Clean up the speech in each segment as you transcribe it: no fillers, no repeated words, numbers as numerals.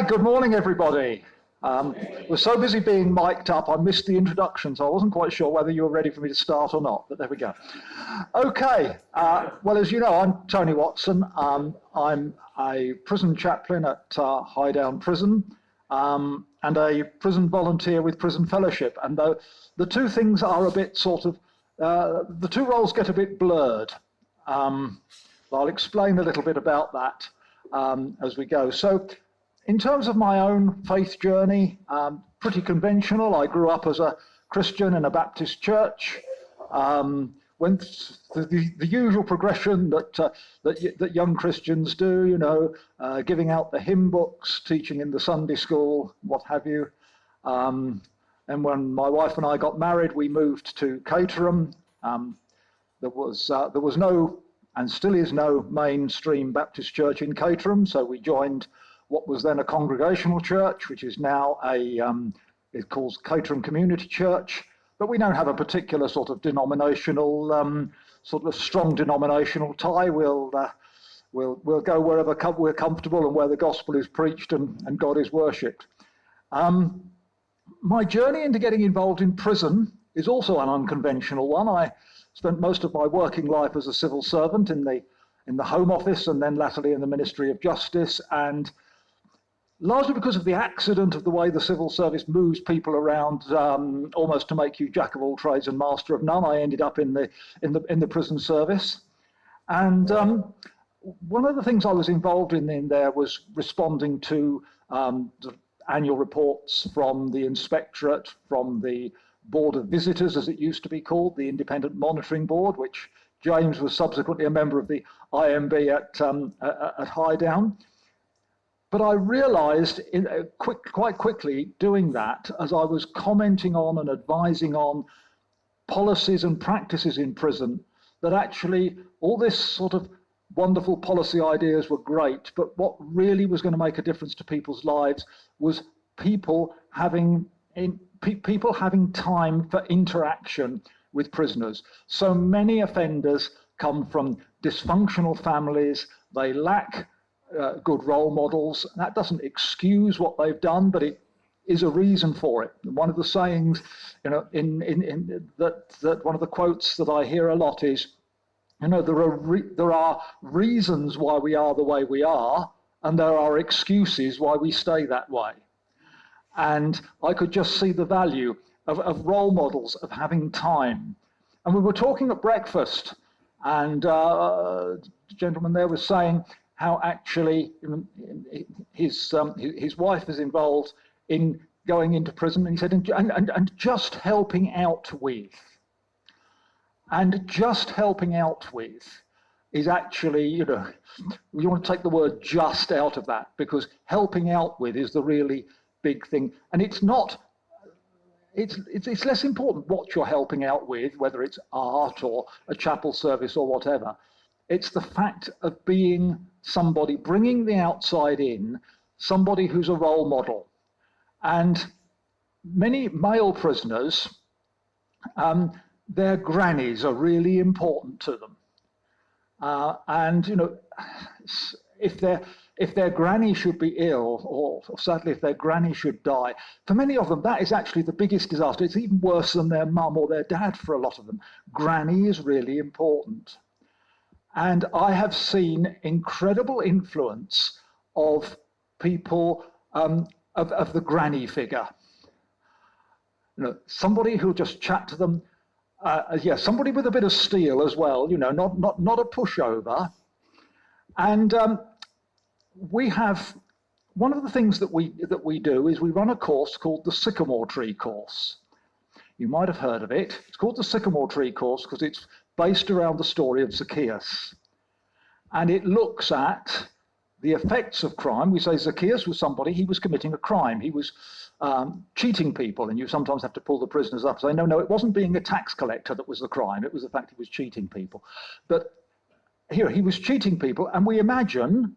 Good morning, everybody. We're so busy being mic'd up, I missed the introduction, so I wasn't quite sure whether you were ready for me to start or not, but there we go. Okay, well, as you know, I'm Tony Watson. I'm a prison chaplain at High Down Prison and a prison volunteer with Prison Fellowship. And the two things are a bit sort of, the two roles get a bit blurred. I'll explain a little bit about that as we go. So, in terms of my own faith journey, pretty conventional. I grew up as a Christian in a Baptist church. Went through the usual progression that young Christians do, you know, giving out the hymn books, teaching in the Sunday school, what have you. And when my wife and I got married, we moved to Caterham. There was no, and still is no, mainstream Baptist church in Caterham, so we joined what was then a congregational church, which is now it's called Caterham Community Church, but we don't have a particular sort of denominational, sort of strong denominational tie. We'll go wherever we're comfortable and where the gospel is preached and God is worshipped. My journey into getting involved in prison is also an unconventional one. I spent most of my working life as a civil servant in the Home Office and then latterly in the Ministry of Justice, and largely because of the accident of the way the civil service moves people around, almost to make you jack of all trades and master of none, I ended up in the prison service. And one of the things I was involved in there was responding to the annual reports from the Inspectorate, from the Board of Visitors, as it used to be called, the Independent Monitoring Board, which James was subsequently a member of the IMB at High Down. But I realized quite quickly doing that, as I was commenting on and advising on policies and practices in prison, that actually all this sort of wonderful policy ideas were great, but what really was going to make a difference to people's lives was people having time for interaction with prisoners. So many offenders come from dysfunctional families. They lack good role models. That doesn't excuse what they've done, but it is a reason for it. One of the sayings, you know, that one of the quotes that I hear a lot is, you know, there are reasons why we are the way we are, and there are excuses why we stay that way. And I could just see the value of role models, of having time. And we were talking at breakfast, and the gentleman there was saying how actually his wife is involved in going into prison, and he said, and just helping out with. And just helping out with is actually, you know, you want to take the word just out of that, because helping out with is the really big thing. And it's not, it's less important what you're helping out with, whether it's art or a chapel service or whatever. It's the fact of being somebody, bringing the outside in, somebody who's a role model. And many male prisoners, their grannies are really important to them. And, you know, if their granny should be ill, or sadly if their granny should die, for many of them that is actually the biggest disaster. It's even worse than their mum or their dad for a lot of them. Granny is really important. And I have seen incredible influence of people, of the granny figure. You know, somebody who'll just chat to them. Somebody with a bit of steel as well. You know, not a pushover. And we have one of the things that we do is we run a course called the Sycamore Tree course. You might have heard of it. It's called the Sycamore Tree course because it's based around the story of Zacchaeus. And it looks at the effects of crime. We say Zacchaeus was somebody, he was committing a crime. He was cheating people, and you sometimes have to pull the prisoners up and say, no, it wasn't being a tax collector that was the crime. It was the fact he was cheating people. But here, he was cheating people, and we imagine,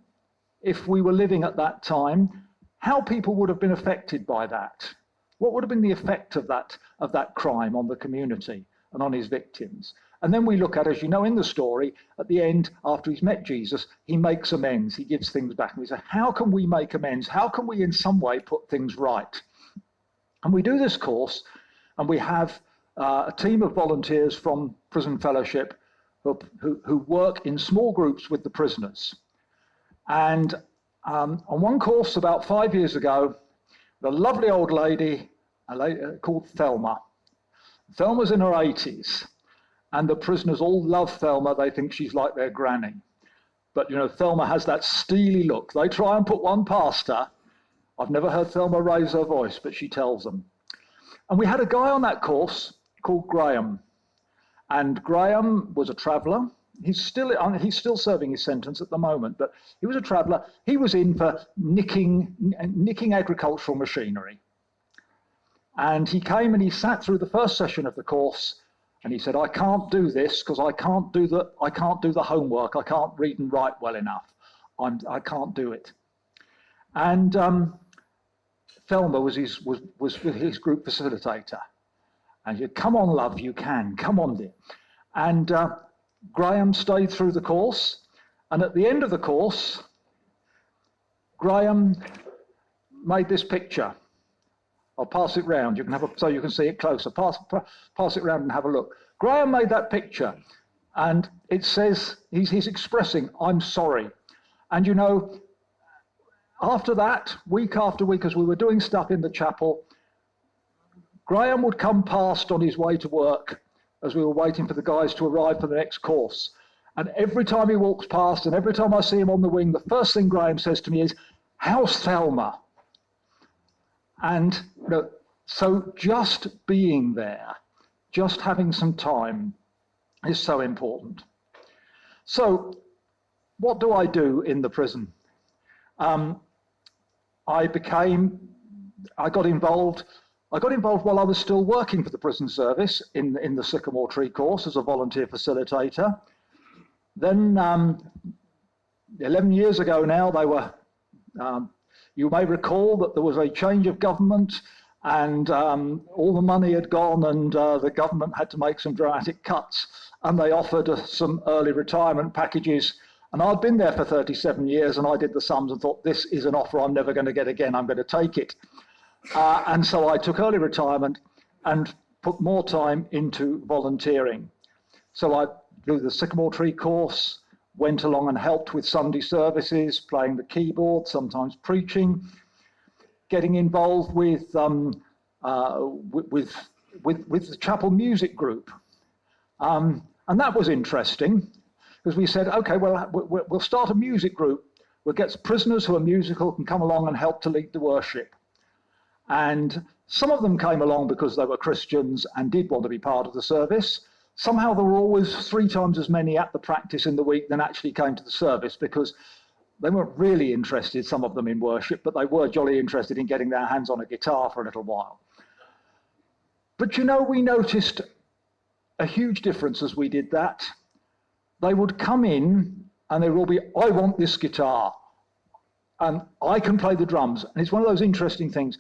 if we were living at that time, how people would have been affected by that. What would have been the effect of that crime on the community and on his victims? And then we look at, as you know in the story, at the end, after he's met Jesus, he makes amends. He gives things back. And we say, how can we make amends? How can we in some way put things right? And we do this course, and we have a team of volunteers from Prison Fellowship who work in small groups with the prisoners. And on one course about 5 years ago, the lovely old lady, called Thelma. Thelma's in her 80s. And the prisoners all love Thelma. They think she's like their granny. But, you know, Thelma has that steely look. They try and put one past her. I've never heard Thelma raise her voice, but she tells them. And we had a guy on that course called Graham. And Graham was a traveller. He's still serving his sentence at the moment, but he was a traveller. He was in for nicking agricultural machinery. And he came and he sat through the first session of the course. And he said, I can't do this because I can't do the homework. I can't read and write well enough. I can't do it. And Thelma was his group facilitator. And he said, come on, love, you can. Come on, dear. And Graham stayed through the course. And at the end of the course, Graham made this picture. I'll pass it round. You can have so you can see it closer. Pass it round and have a look. Graham made that picture, and it says he's expressing, "I'm sorry." And you know, after that, week after week, as we were doing stuff in the chapel, Graham would come past on his way to work as we were waiting for the guys to arrive for the next course. And every time he walks past, and every time I see him on the wing, the first thing Graham says to me is, "How's Thelma?" And you know, so just being there, just having some time is so important. So what do I do in the prison? I got involved while I was still working for the prison service in the Sycamore Tree course as a volunteer facilitator. Then 11 years ago now, they were you may recall that there was a change of government, and all the money had gone, and the government had to make some dramatic cuts, and they offered some early retirement packages. And I'd been there for 37 years, and I did the sums and thought, this is an offer I'm never going to get again. I'm going to take it. And so I took early retirement and put more time into volunteering. So I did the Sycamore Tree course, went along and helped with Sunday services, playing the keyboard, sometimes preaching, getting involved with the chapel music group. And that was interesting, because we said, okay, well, we'll start a music group. We'll get prisoners who are musical can come along and help to lead the worship. And some of them came along because they were Christians and did want to be part of the service. Somehow there were always 3 times as many at the practice in the week than actually came to the service, because they weren't really interested, some of them, in worship, but they were jolly interested in getting their hands on a guitar for a little while. But you know, we noticed a huge difference as we did that. They would come in and they would all be, I want this guitar, and I can play the drums. And it's one of those interesting things.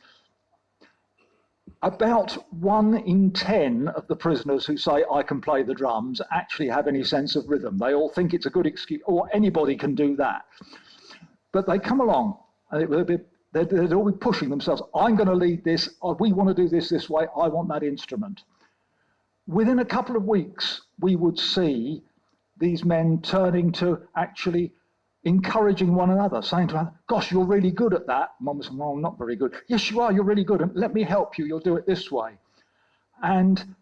About 1 in 10 of the prisoners who say, I can play the drums, actually have any sense of rhythm. They all think it's a good excuse, or anybody can do that. But they come along, and they'd all be pushing themselves. I'm going to lead this. We want to do this way. I want that instrument. Within a couple of weeks, we would see these men turning to actually encouraging one another, saying to them, gosh, you're really good at that. Mum was saying, well, I'm not very good. Yes, you are, you're really good. Let me help you, you'll do it this way. And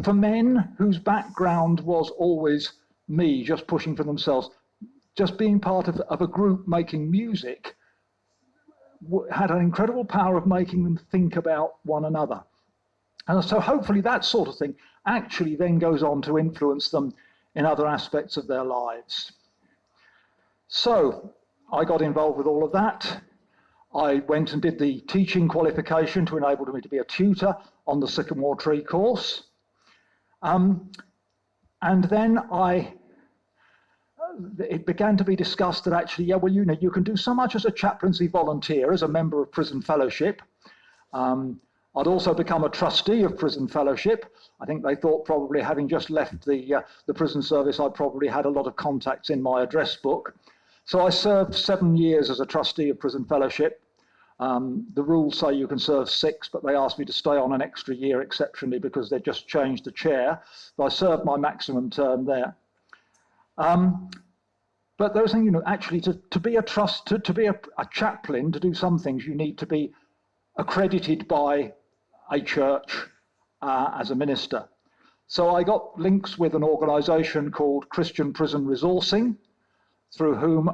for men whose background was always me, just pushing for themselves, just being part of a group making music had an incredible power of making them think about one another. And so hopefully that sort of thing actually then goes on to influence them in other aspects of their lives. So I got involved with all of that. I went and did the teaching qualification to enable me to be a tutor on the Sycamore Tree course. And then it began to be discussed that actually, yeah, well, you can do so much as a chaplaincy volunteer, as a member of Prison Fellowship. I'd also become a trustee of Prison Fellowship. I think they thought probably having just left the prison service, I probably had a lot of contacts in my address book. So I served 7 years as a trustee of Prison Fellowship. The rules say you can serve 6, but they asked me to stay on an extra year exceptionally because they just changed the chair. So I served my maximum term there. But there was thing, actually to be a chaplain, to do some things, you need to be accredited by a church as a minister. So I got links with an organisation called Christian Prison Resourcing, through whom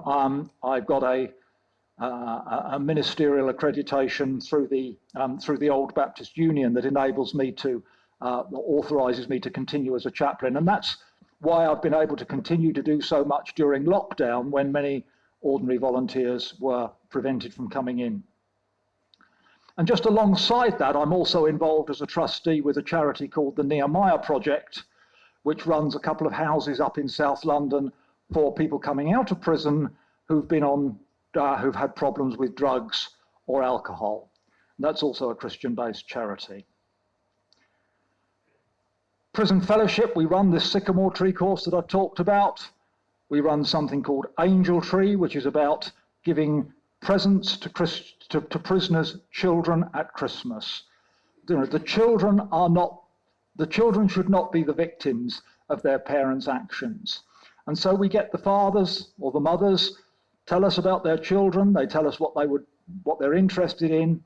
I've got a ministerial accreditation through the Old Baptist Union that enables me to, authorises me to continue as a chaplain. And that's why I've been able to continue to do so much during lockdown when many ordinary volunteers were prevented from coming in. And just alongside that, I'm also involved as a trustee with a charity called the Nehemiah Project, which runs a couple of houses up in South London for people coming out of prison who've had problems with drugs or alcohol. And that's also a Christian-based charity. Prison Fellowship, we run this Sycamore tree course that I've talked about. We run something called Angel Tree, which is about giving presents to prisoners' children at Christmas. The children should not be the victims of their parents' actions. And so we get the fathers or the mothers tell us about their children. They tell us what they're interested in.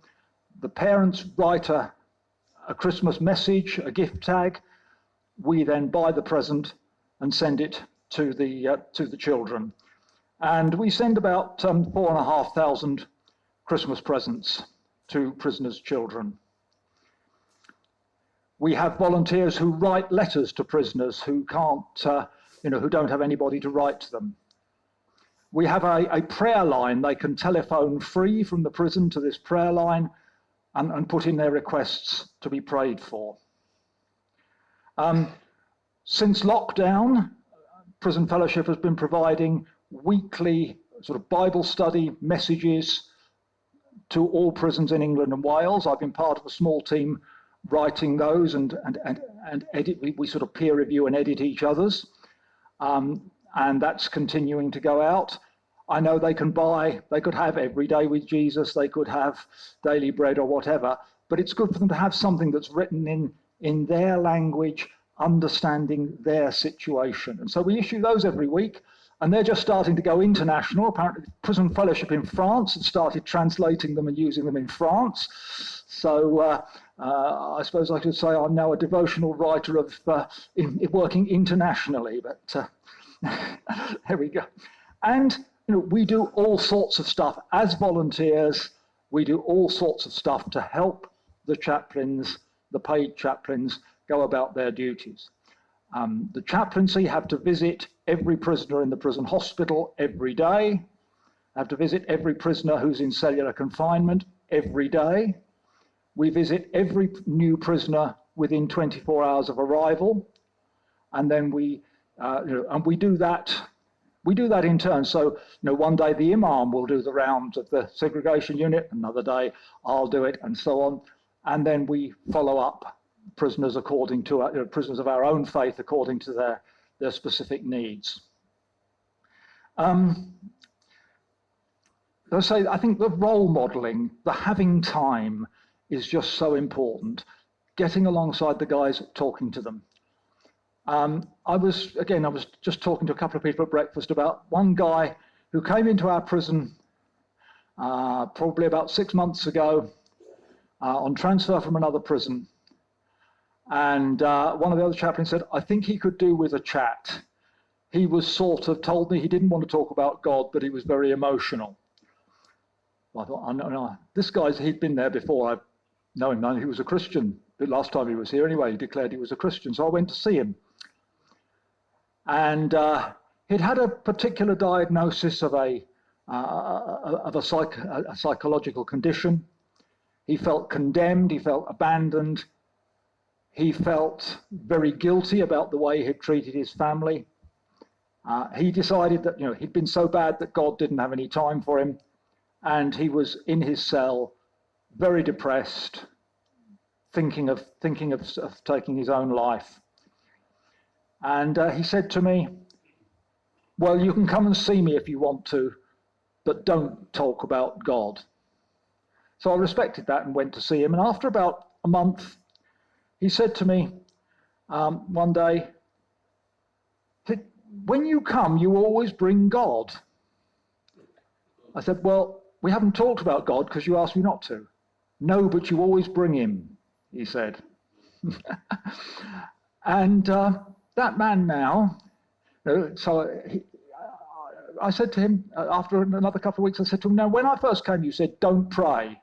The parents write a Christmas message, a gift tag. We then buy the present and send it to the children. And we send about 4,500 Christmas presents to prisoners' children. We have volunteers who write letters to prisoners who can't, who don't have anybody to write to them. We have a prayer line. They can telephone free from the prison to this prayer line and put in their requests to be prayed for. Since lockdown, Prison Fellowship has been providing weekly sort of Bible study messages to all prisons in England and Wales. I've been part of a small team writing those and edit. We sort of peer review and edit each other's, and that's continuing to go out. I know they could have Every Day with Jesus, they could have Daily Bread or whatever, but it's good for them to have something that's written in their language, understanding their situation. And so we issue those every week, and they're just starting to go international. Apparently Prison Fellowship in France has started translating them and using them in France. So I suppose I should say I'm now a devotional writer of working internationally, but there we go. And we do all sorts of stuff as volunteers. We do all sorts of stuff to help the chaplains, the paid chaplains, go about their duties. The chaplaincy have to visit every prisoner in the prison hospital every day, have to visit every prisoner who's in cellular confinement every day. We visit every new prisoner within 24 hours of arrival, and then we do that. We do that in turn. So, one day the imam will do the rounds of the segregation unit, another day I'll do it, and so on, and then we follow up prisoners according to prisoners of our own faith according to their specific needs. I think the role modeling, the having time, is just so important. Getting alongside the guys, talking to them. I was just talking to a couple of people at breakfast about one guy who came into our prison probably about 6 months ago on transfer from another prison. And one of the other chaplains said, I think he could do with a chat. He was sort of told me he didn't want to talk about God, but he was very emotional. I thought, no, this guy's, he'd been there before. I know him, he was a Christian. The last time he was here anyway, he declared he was a Christian. So I went to see him. And he'd had a particular diagnosis of a psychological condition. He felt condemned, he felt abandoned. He felt very guilty about the way he'd treated his family. He decided that he'd been so bad that God didn't have any time for him, and he was in his cell, very depressed, thinking of taking his own life. And he said to me, well, you can come and see me if you want to, but don't talk about God. So I respected that and went to see him. And after about a month, he said to me one day, when you come, you always bring God. I said, well, we haven't talked about God because you asked me not to. No, but you always bring him, he said. And that man now, I said to him, after another couple of weeks, I said to him, now, when I first came, you said, don't pray.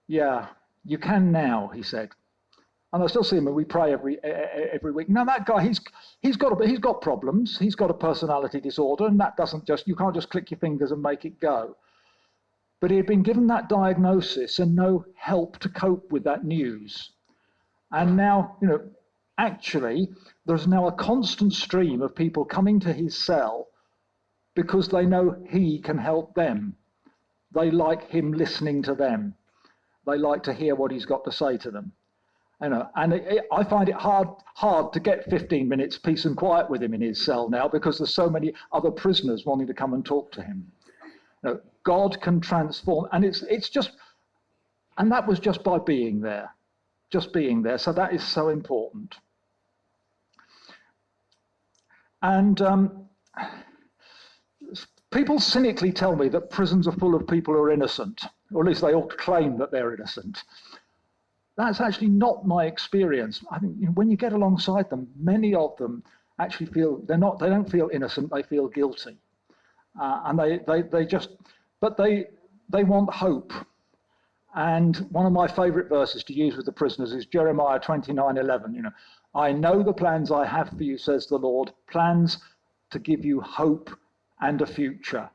Yeah, you can now, he said. And I still see him, and we pray every week. Now, that guy, he's got problems. He's got a personality disorder, and that doesn't just, you can't just click your fingers and make it go. But he had been given that diagnosis and no help to cope with that news. And now, actually, there's now a constant stream of people coming to his cell because they know he can help them. They like him listening to them. They like to hear what he's got to say to them. And I find it hard to get 15 minutes peace and quiet with him in his cell now because there's so many other prisoners wanting to come and talk to him. God can transform, and it's just, and that was just by being there, just being there. So that is so important. And people cynically tell me that prisons are full of people who are innocent, or at least they all claim that they're innocent. That's actually not my experience. I think when you get alongside them, many of them actually feel they don't feel innocent, they feel guilty. And they want hope. And one of my favorite verses to use with the prisoners is Jeremiah 29:11. I know the plans I have for you, says the Lord, plans to give you hope and a future.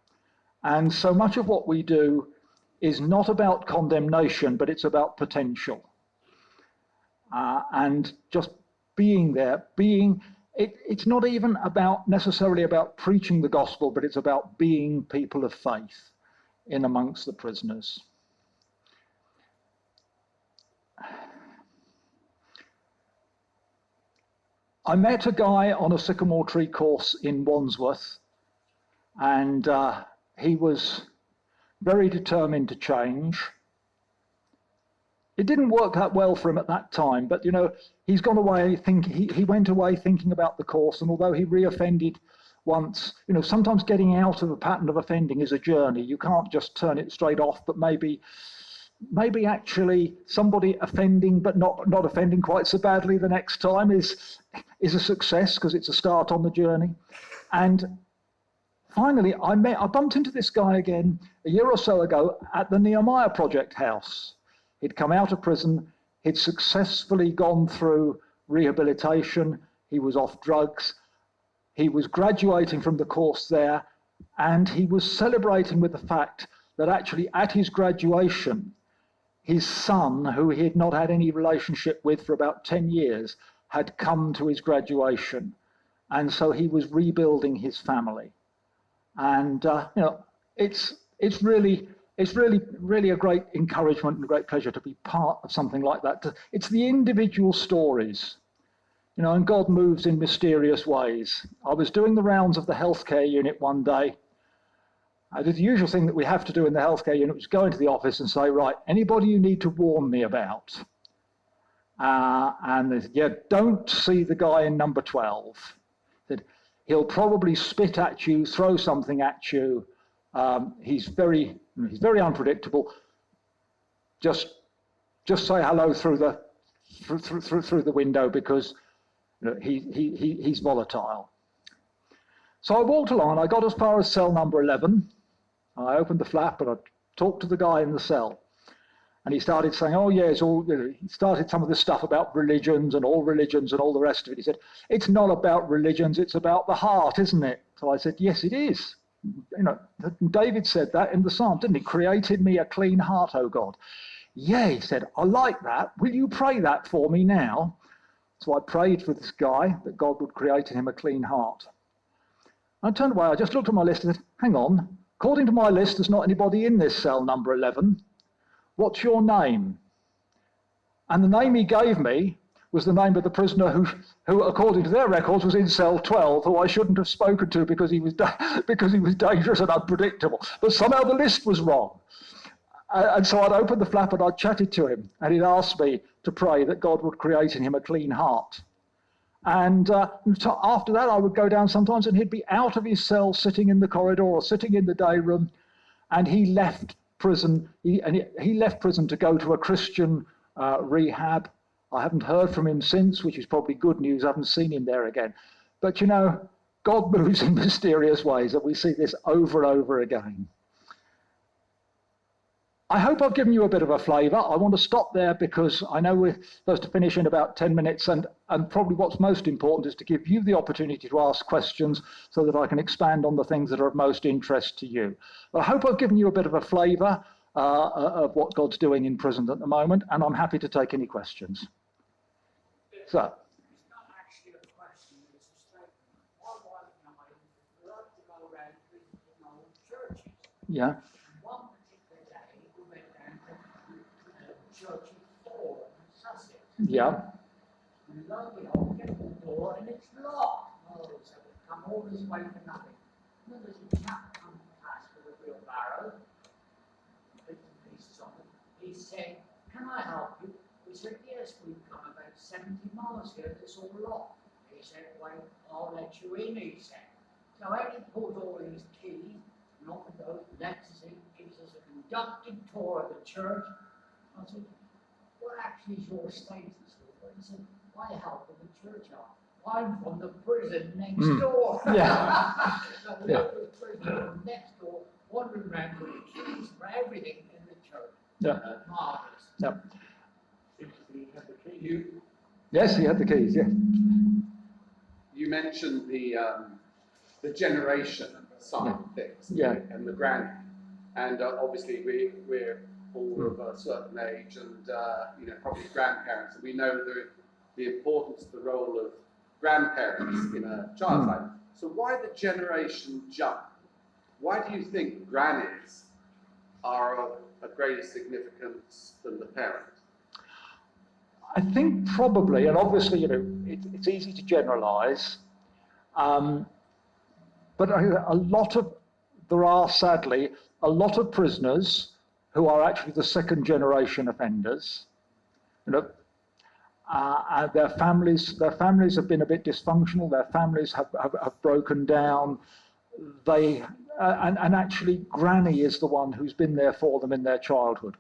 And so much of what we do is not about condemnation, but it's about potential. And just being there, it's not even necessarily about preaching the gospel, but it's about being people of faith in amongst the prisoners. I met a guy on a Sycamore tree course in Wandsworth, and he was very determined to change. It didn't work that well for him at that time, but he's gone away. He went away thinking about the course, and although he reoffended once, sometimes getting out of a pattern of offending is a journey. You can't just turn it straight off, but maybe actually somebody offending but not offending quite so badly the next time is a success because it's a start on the journey. And finally, I bumped into this guy again a year or so ago at the Nehemiah Project house. He'd come out of prison, he'd successfully gone through rehabilitation, he was off drugs, he was graduating from the course there, and he was celebrating with the fact that actually at his graduation, his son, who he had not had any relationship with for about 10 years, had come to his graduation. And so he was rebuilding his family. And, it's really a great encouragement and a great pleasure to be part of something like that. It's the individual stories, and God moves in mysterious ways. I was doing the rounds of the healthcare unit one day. I did the usual thing that we have to do in the healthcare unit, which is go into the office and say, right, anybody you need to warn me about? And they said, yeah, don't see the guy in number 12. Said, he'll probably spit at you, throw something at you. He's very unpredictable. Just say hello through the window because he's volatile. So I walked along. I got as far as cell number 11. I opened the flap and I talked to the guy in the cell. And he started saying, oh, yeah, it's all, he started some of this stuff about religions and all the rest of it. He said, it's not about religions, it's about the heart, isn't it? So I said, yes, it is. David said that in the Psalm, didn't he? Created me a clean heart, O God. Yeah, he said, I like that. Will you pray that for me now? So I prayed for this guy that God would create in him a clean heart. I turned away, I just looked at my list and said, hang on, according to my list, there's not anybody in this cell number 11. What's your name? And the name he gave me was the name of the prisoner who, according to their records, was in cell 12, who I shouldn't have spoken to because he was dangerous and unpredictable. But somehow the list was wrong. And so I'd opened the flap and I'd chatted to him, and he'd asked me to pray that God would create in him a clean heart. And after that, I would go down sometimes, and he'd be out of his cell, sitting in the corridor or sitting in the day room, and he left prison. He left prison to go to a Christian rehab. I haven't heard from him since, which is probably good news. I haven't seen him there again. But you know, God moves in mysterious ways, and we see this over and over again. I hope I've given you a bit of a flavour. I want to stop there because I know we're supposed to finish in about 10 minutes, and probably what's most important is to give you the opportunity to ask questions so that I can expand on the things that are of most interest to you. But I hope I've given you a bit of a flavour of what God's doing in prison at the moment, and I'm happy to take any questions. So. It's not actually a question, it's a statement. My wife and I like to go around visiting old churches. Yeah. One particular day, we went down to Church of Thorn in Sussex. Yeah. And lo and behold, we get to the door and it's locked. Oh, so we've come all this way for nothing. And then there's a chap come past with a wheelbarrow, bits and pieces on it. He said, "Can I help you?" We said, "Yes, we've come about 70 miles here, it's all locked." He said, "Wait, I'll let you in," he said. So out he pulled all his keys, and off with those lets us in, gives us a conducted tour of the church. I said, "What actually is your status?" He said, "I help with the church out. I'm from the prison next door." Yeah. So we went to the prison next door, wandering around with the keys for everything in the church. Yeah. Marvellous. Yeah. Yes, he had the keys, yeah. You mentioned the generation side of things, and the granny, and obviously we're all of a certain age, and probably grandparents, and we know the importance of the role of grandparents in a child's life. So why the generation jump? Why do you think grannies are of a greater significance than the parents? I think probably, and obviously, it's easy to generalise, but there are sadly a lot of prisoners who are actually the second generation offenders. And their families have been a bit dysfunctional. Their families have broken down. And actually, granny is the one who's been there for them in their childhood.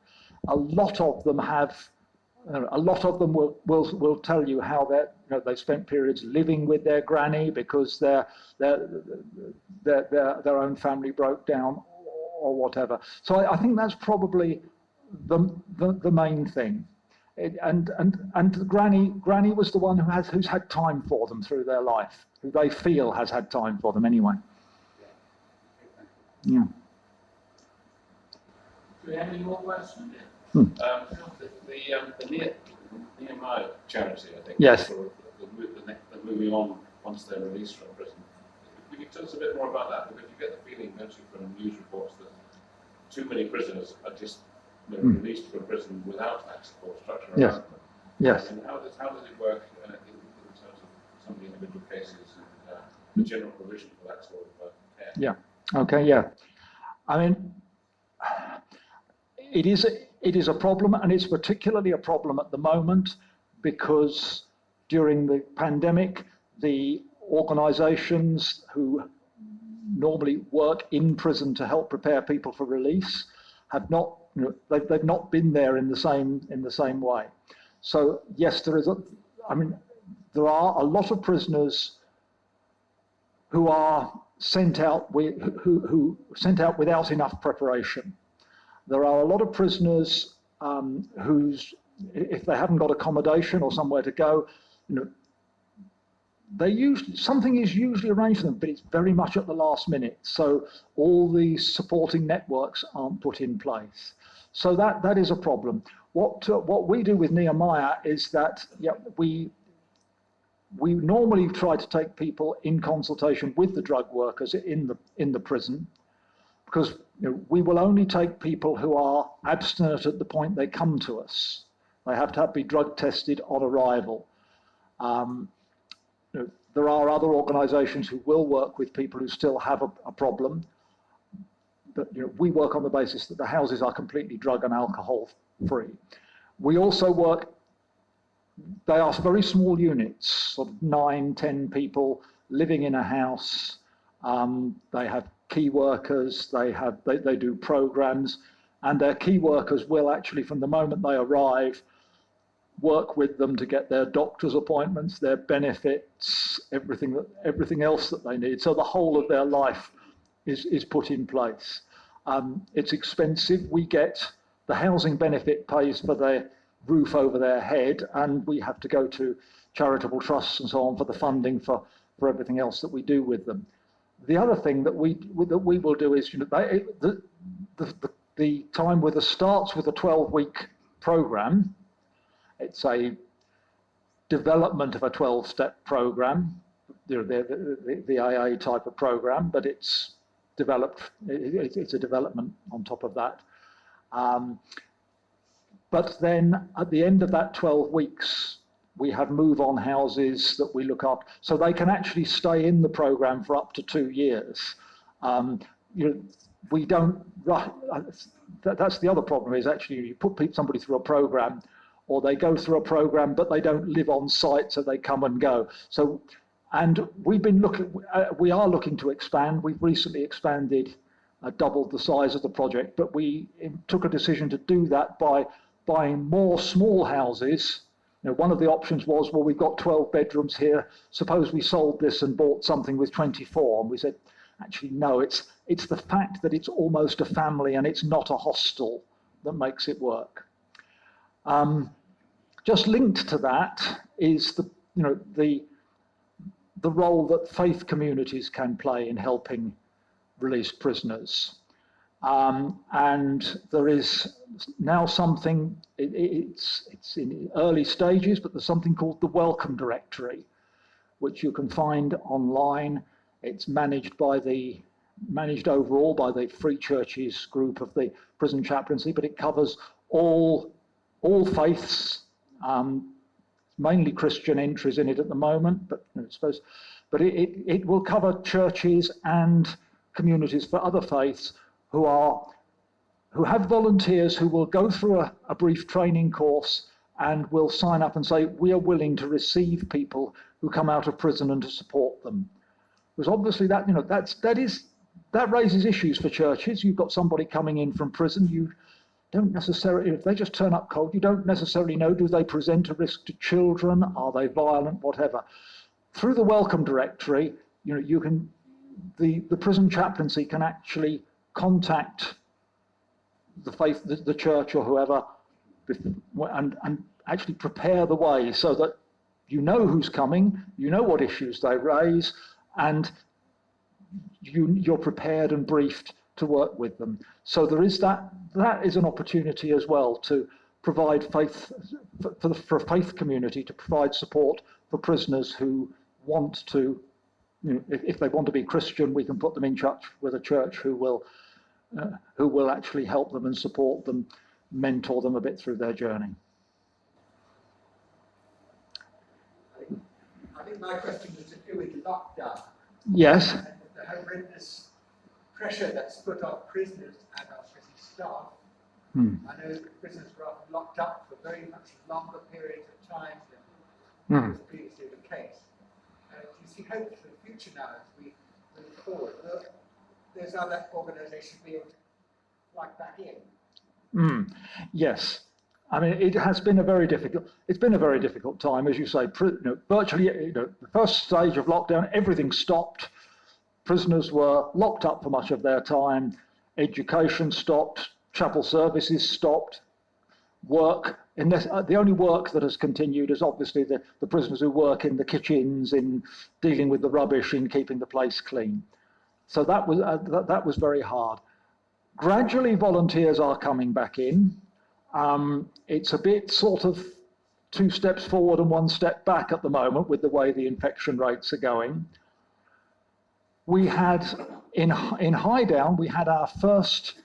A lot of them will tell you how they spent periods living with their granny because their own family broke down or whatever. So I think that's probably the main thing. And granny was the one who's had time for them through their life, who they feel has had time for them anyway. Yeah. Do we have any more questions? The Nehemiah charity, I think. Yes. Sort of the moving on once they're released from prison. Could you tell us a bit more about that? Because you get the feeling, don't you, from news reports that too many prisoners are just released from prison without that support structure around them. Yes. And how does it work in terms of some of the individual cases and the general provision for that sort of care? Yeah. Okay. Yeah. I mean, it is a problem, and it's particularly a problem at the moment because during the pandemic, the organisations who normally work in prison to help prepare people for release have not, they've not been there in the same way. So yes, there are a lot of prisoners who are sent out without enough preparation. There are a lot of prisoners if they haven't got accommodation or somewhere to go, something is usually arranged for them, but it's very much at the last minute. So all the supporting networks aren't put in place. So that is a problem. What we do with Nehemiah is that we normally try to take people in consultation with the drug workers in the prison, because we will only take people who are abstinent at the point they come to us. They have to be drug tested on arrival. There are other organisations who will work with people who still have a problem, but we work on the basis that the houses are completely drug and alcohol free. We also work, they are very small units, sort of 9, 10 people living in a house. They have key workers, they do programs, and their key workers will actually, from the moment they arrive, work with them to get their doctor's appointments, their benefits, everything else that they need. So the whole of their life is put in place. It's expensive. We get the housing benefit pays for their roof over their head, and we have to go to charitable trusts and so on for the funding for everything else that we do with them. The other thing that we will do is, the time with starts with a 12-week program. It's a development of a 12-step program, the AA type of program, but it's developed. It's a development on top of that. But then at the end of that 12 weeks, we have move-on houses that we look up, so they can actually stay in the program for up to 2 years. We don't. That's the other problem. Is actually you put somebody through a program, or they go through a program, but they don't live on site, so they come and go. So, and we've been looking. We are looking to expand. We've recently expanded, doubled the size of the project, but we took a decision to do that by buying more small houses. One of the options was, well, we've got 12 bedrooms here. Suppose we sold this and bought something with 24. And we said, actually, no, it's the fact that it's almost a family and it's not a hostel that makes it work. Just linked to that is the role that faith communities can play in helping released prisoners. And there is now something, it's in early stages, but there's something called the Welcome Directory, which you can find online. It's managed overall by the Free Churches group of the prison chaplaincy, but it covers all faiths, mainly Christian entries in it at the moment, but it will cover churches and communities for other faiths who have volunteers who will go through a brief training course and will sign up and say, we are willing to receive people who come out of prison and to support them. Because obviously that raises issues for churches. You've got somebody coming in from prison, you don't necessarily, if they just turn up cold, you don't necessarily know, do they present a risk to children? Are they violent? Whatever. Through the Welcome Directory, the prison chaplaincy can actually contact the church or whoever, and actually prepare the way so that you know who's coming, you know what issues they raise, and you're prepared and briefed to work with them. So there is that is an opportunity as well to provide faith for a faith community to provide support for prisoners who want to, if they want to be Christian, we can put them in touch with a church who will actually help them and support them, mentor them a bit through their journey. I think my question was to do with lockdown. Yes. And the horrendous pressure that's put on prisoners and on prison staff. I know that prisoners were often locked up for very much longer periods of time than was previously the case. Do you see hope for the future now as we move forward? Will those other organisations be able to plug back in? Yes. I mean, it has been a very difficult time, as you say. Virtually, the first stage of lockdown, everything stopped. Prisoners were locked up for much of their time. Education stopped. Chapel services stopped. Work, the only work that has continued is obviously the prisoners who work in the kitchens, in dealing with the rubbish, in keeping the place clean. So that was very hard. Gradually, volunteers are coming back in. It's a bit sort of 2 steps forward and 1 step back at the moment with the way the infection rates are going. We had, in Highdown, we had our first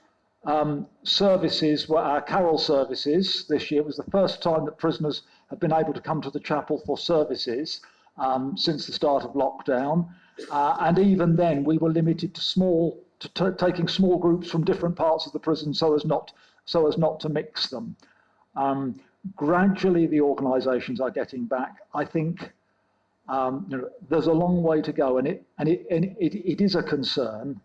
services were our carol services this year. It was the first time that prisoners have been able to come to the chapel for services since the start of lockdown. And even then, we were limited to taking small groups from different parts of the prison so as not to mix them. Gradually, the organisations are getting back. I think there's a long way to go, and it is a concern.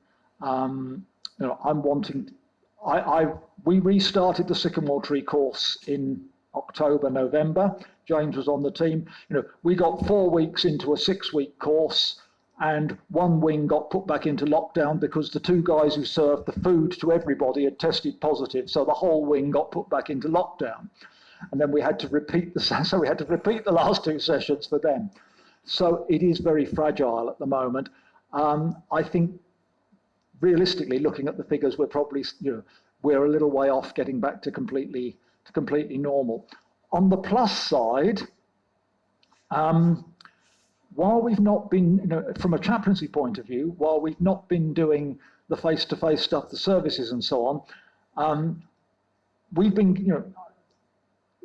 We restarted the Sycamore tree course in October, November. James was on the team. We got 4 weeks into a 6-week course, and one wing got put back into lockdown because the 2 guys who served the food to everybody had tested positive. So the whole wing got put back into lockdown, and then we had to repeat the last 2 sessions for them. So it is very fragile at the moment. I think, realistically, looking at the figures, we're probably we're a little way off getting back to completely normal. On the plus side, while we've not been, from a chaplaincy point of view, while we've not been doing the face-to-face stuff, the services and so on, we've been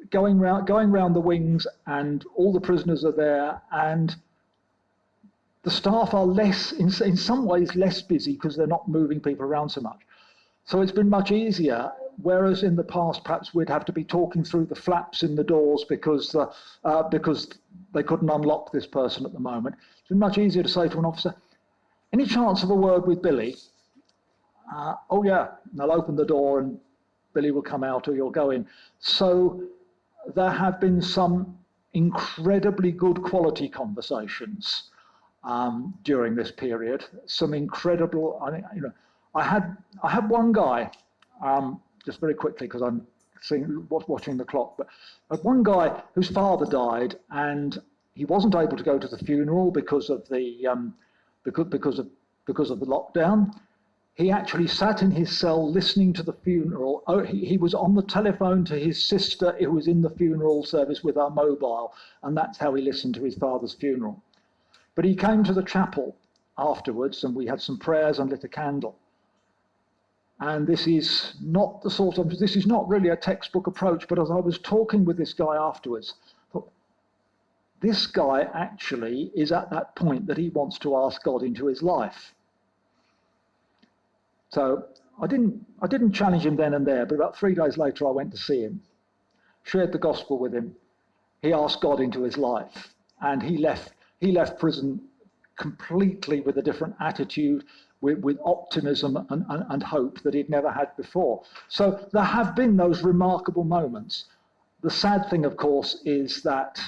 going round the wings, and all the prisoners are there, and the staff are in some ways less busy because they're not moving people around so much. So it's been much easier, whereas in the past perhaps we'd have to be talking through the flaps in the doors because they couldn't unlock this person at the moment. It's been much easier to say to an officer, any chance of a word with Billy? Oh yeah, and they'll open the door and Billy will come out or you'll go in. So there have been some incredibly good quality conversations during this period. Some incredible, I had one guy, just very quickly because I'm watching the clock, but one guy whose father died and he wasn't able to go to the funeral because of the because of the lockdown. He actually sat in his cell listening to the funeral. Oh, he was on the telephone to his sister who was in the funeral service with our mobile, and that's how he listened to his father's funeral. But he came to the chapel afterwards, and we had some prayers and lit a candle. And this is not really a textbook approach, but as I was talking with this guy afterwards, I thought, this guy actually is at that point that he wants to ask God into his life. So I didn't challenge him then and there, but about 3 days later I went to see him, shared the gospel with him. He asked God into his life, and he left prison completely with a different attitude, with optimism and hope that he'd never had before. So there have been those remarkable moments. The sad thing, of course, is that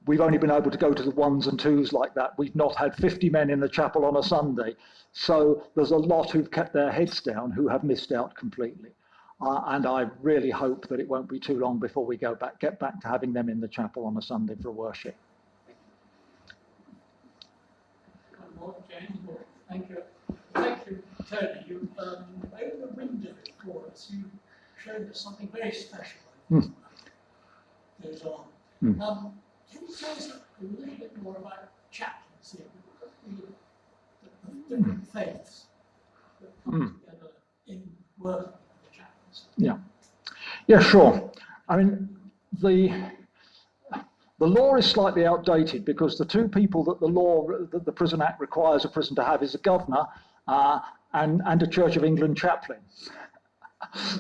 we've only been able to go to the 1s and 2s like that. We've not had 50 men in the chapel on a Sunday. So there's a lot who've kept their heads down who have missed out completely. And I really hope that it won't be too long before we get back to having them in the chapel on a Sunday for worship. James, thank you. Thank you, Tony. You opened the window for us. You showed us something very special goes on. Can you tell us a little bit more about chaplaincy, the different faiths that come together in working with the chaplains? Yeah, sure. I mean, the law is slightly outdated because the 2 people that the Prison Act requires a prison to have is a governor and a Church of England chaplain.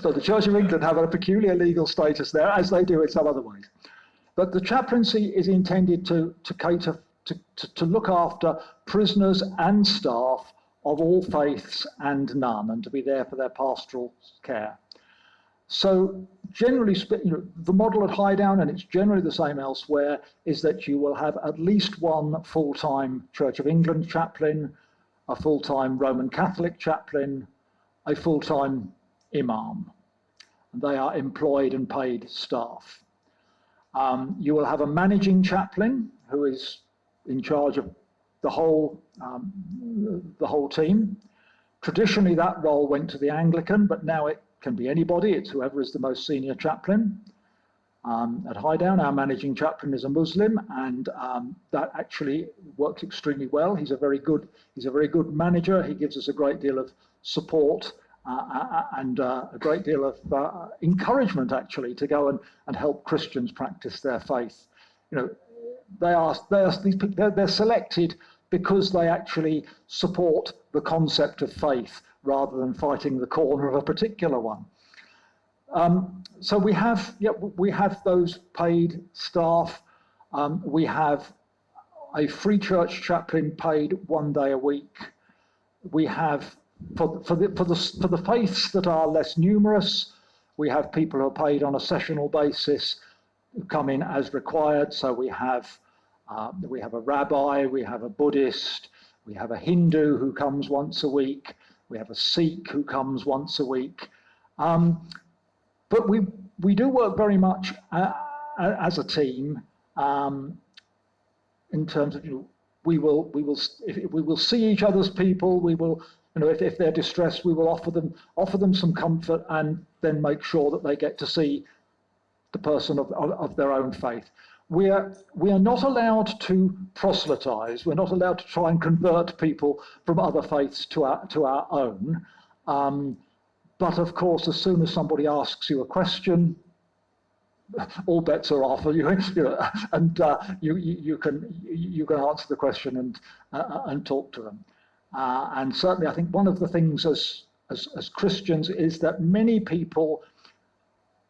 So the Church of England have a peculiar legal status there, as they do in some other ways. But the chaplaincy is intended to cater to look after prisoners and staff of all faiths and none, and to be there for their pastoral care. So generally, the model at Highdown, and it's generally the same elsewhere, is that you will have at least one full-time Church of England chaplain, a full-time Roman Catholic chaplain, a full-time imam. They are employed and paid staff. You will have a managing chaplain who is in charge of the whole team. Traditionally, that role went to the Anglican, but now it can be anybody. It's whoever is the most senior chaplain. At Highdown, our managing chaplain is a Muslim, and that actually works extremely well. He's a very good manager. He gives us a great deal of support and a great deal of encouragement, actually, to go and help Christians practice their faith. You know, they're selected because they actually support the concept of faith rather than fighting the corner of a particular one. So we have those paid staff. We have a free church chaplain paid 1 day a week. We have for the faiths that are less numerous, we have people who are paid on a sessional basis who come in as required. So we have a rabbi, we have a Buddhist, we have a Hindu who comes once a week, we have a Sikh who comes once a week. But we do work very much as a team in terms of, we will see each other's people. We will, if they're distressed, we will offer them some comfort and then make sure that they get to see the person of their own faith. We are not allowed to proselytize. We're not allowed to try and convert people from other faiths to our own. But of course, as soon as somebody asks you a question, all bets are off, and you can answer the question and talk to them. And certainly, I think one of the things as Christians is that many people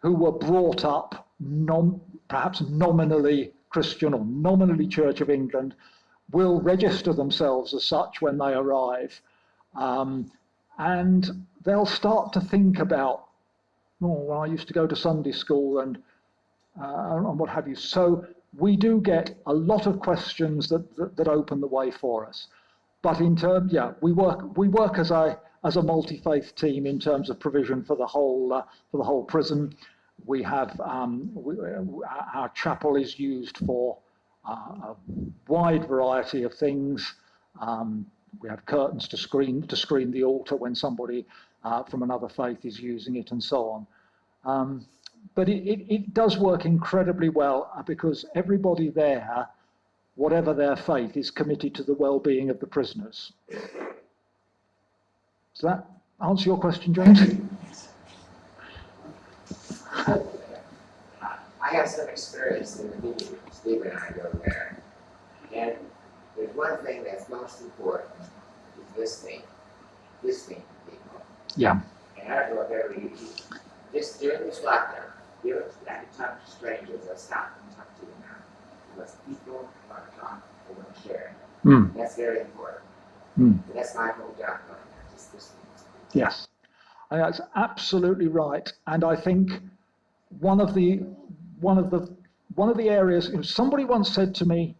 who were brought up perhaps nominally Christian or nominally Church of England will register themselves as such when they arrive, and they'll start to think about, well, I used to go to Sunday school and what have you. So we do get a lot of questions that open the way for us. But in terms, we work as a multi-faith team in terms of provision for the whole prison. We have our chapel is used for a wide variety of things. We have curtains to screen the altar when somebody from another faith is using it, and so on. But it does work incredibly well because everybody there, whatever their faith, is committed to the well-being of the prisoners. Does that answer your question, James? I have some experience in the meeting. Steve and I go there. And there's one thing that's most important is listening to people. Yeah. And I don't know if ever you just during this lockdown, you have to talk to strangers. Let's stop and talk to them now. Because people want to talk, they want to share. That's very important. And that's my whole job right now, just listening to people. Yes. And that's absolutely right. And I think one of the areas, somebody once said to me,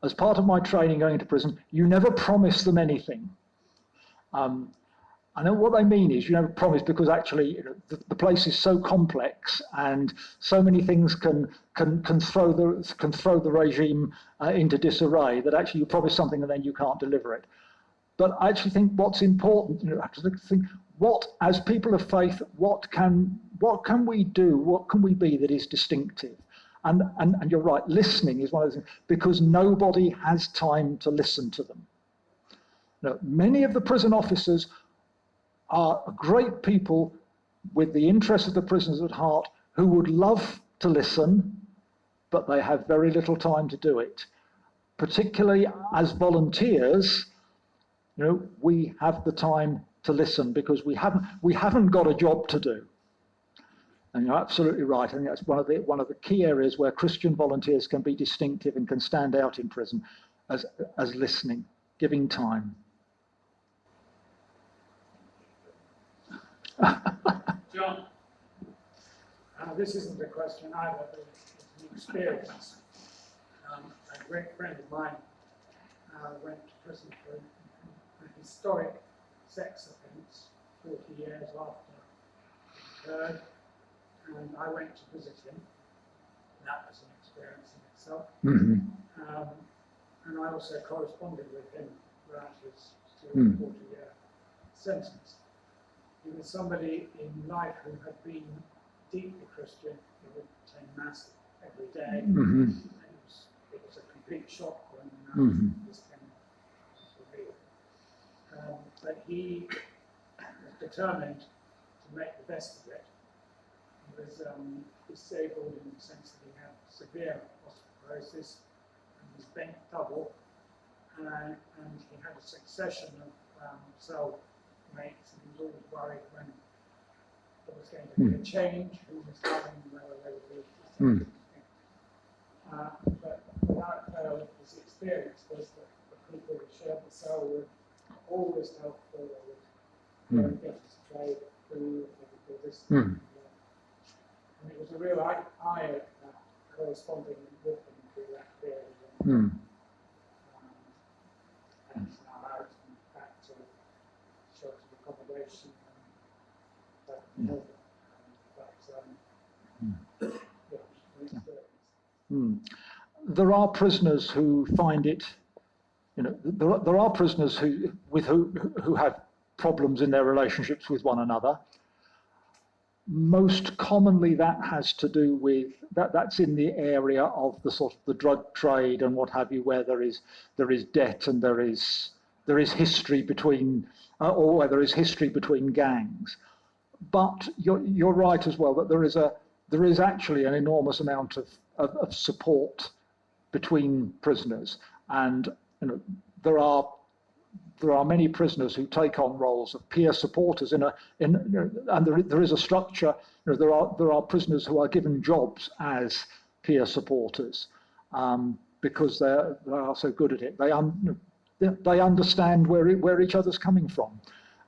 as part of my training going into prison, you never promise them anything. I know what they mean is you never promise, because actually the place is so complex and so many things can throw the regime into disarray that actually you promise something and then you can't deliver it. But I actually think what's important, you have to think, what, as people of faith, what can we do, what can we be that is distinctive? And you're right, listening is one of those things, because nobody has time to listen to them. Now, many of the prison officers are great people with the interests of the prisoners at heart who would love to listen, but they have very little time to do it. Particularly as volunteers, we have the time to listen because we haven't got a job to do. And you're absolutely right. I think that's one of the key areas where Christian volunteers can be distinctive and can stand out in prison as listening, giving time. John, this isn't a question either, but it's an experience. A great friend of mine went to prison for a historic sex offence 40 years after it occurred, and I went to visit him. That was an experience in itself. And I also corresponded with him throughout his 40-year sentence. He was somebody in life who had been deeply Christian. He would attend Mass every day. And it was a complete shock when this came revealed. But he determined to make the best of it. He was disabled in the sense that he had severe osteoporosis and was bent double, and he had a succession of cell mates, and he was always worried when there was going to be a change, who was coming, whether they would be the same. But without fail, his experience was that the people who shared the cell were always helpful. They would get us trade food, they would do this. And it was a real eye-opener corresponding with them through that period. And he's now out and back to sheltered accommodation and back to Melbourne. There are prisoners who find it, there are prisoners who have problems in their relationships with one another. Most commonly that has to do with, that's in the area of the sort of the drug trade and what have you, where there is debt and there is history between, or where there is history between gangs. But you're right as well that there is actually an enormous amount of support between prisoners, and there are many prisoners who take on roles of peer supporters and there is a structure. There are prisoners who are given jobs as peer supporters because they are so good at it. They understand where each other's coming from,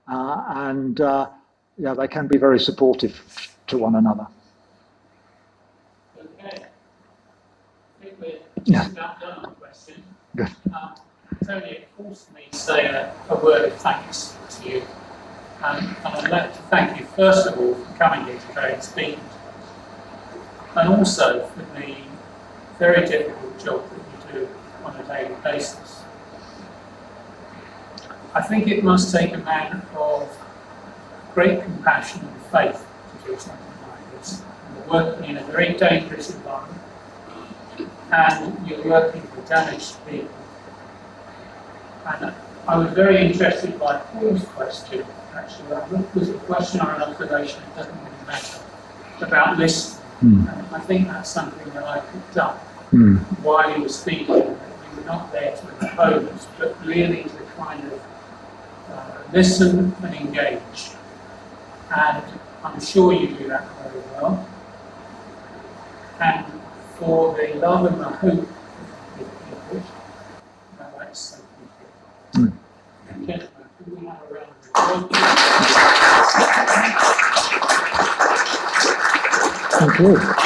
and they can be very supportive to one another. Okay. I think we're just about done on the question. Good. Tony, it forced me to say a word of thanks to you. And I'd like to thank you, first of all, for coming here today and speaking to me, and also for the very difficult job that you do on a daily basis. I think it must take a man of great compassion and faith to do something like this. You're working in a very dangerous environment, and you're working with damaged people. And I was very interested by Paul's question, actually. That was a question or an observation, it doesn't really matter, about listening. And I think that's something that I picked up while you were speaking, that you were not there to impose, but really to kind of listen and engage. And I'm sure you do that very well. And for the love and the hope of people, that's something. Gentlemen, could we have a round of applause? Thank you.